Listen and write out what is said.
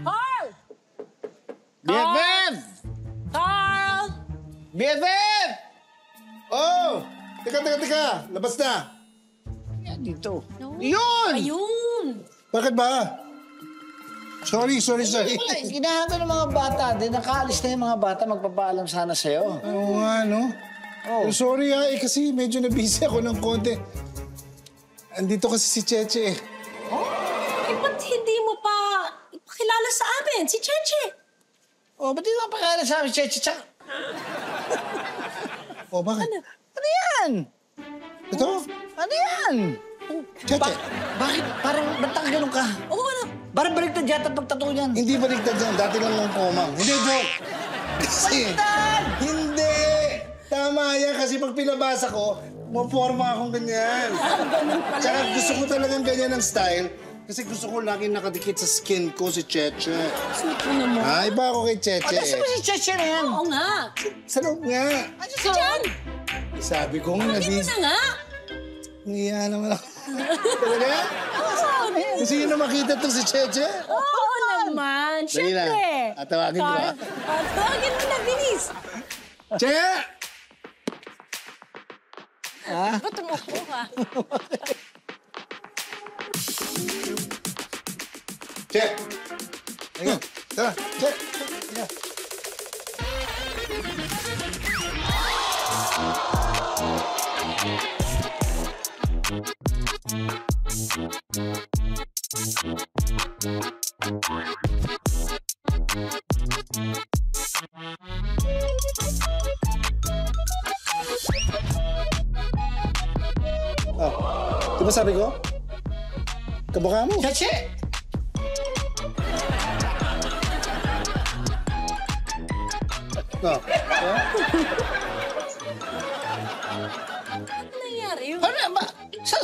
Carl! BFF! Carl! BFF! Oh! Teka. Labas na. Yan dito. No. Yun! Ayun! Bakit ba? Sorry. Ginahan ko ng mga bata. Nakaalis na yung mga bata. Magpapaalam sana sa'yo. Oo nga, no? Oh. Sorry kasi medyo na-busy ako ng konti. Andito kasi si Cheche eh. Eh, ba't hindi mo pa ipakilala sa amin, si Cheche? Oh, ba't di mo pakilala sa amin, Cheche? Oh, bakit? Ano yan? Ito? Ano yan? Cheche. Bakit? Parang bantang ganun ka. Oo, ano? Parang baliktad yata pagtato niyan. Hindi baliktad yan. Dati lang ng komang. Hindi, joke. Kasi... Baliktad! Hindi! Tama yan kasi pag pinabasa ko, maporma akong ganyan. Ganun pala Tsaka eh. gusto ko talagang ganyan ang style. Kasi gusto ko laging nakadikit sa skin ko si Cheche. Sweet mo naman. Ah, iba ako kay Cheche Kasi ba si Cheche na yan? Oo nga. Sa loob nga. Ano siya dyan? Sabi ko nga, Hindi mo na nga. Ngiya naman ako. Talaga? Gusto nyo na makita to si Cheche? Oo naman. Dali lang. Siyempre. Tawagin ko ba? Tawagin mo na, bilis. Che! Ba't tumakbo ka? Che! Ayun. Tara, Che! Tara. Oh, di ba sabi ko? Kabaka mo. Cheche! Oh. Ano nangyari yun? Ano ba? Sa...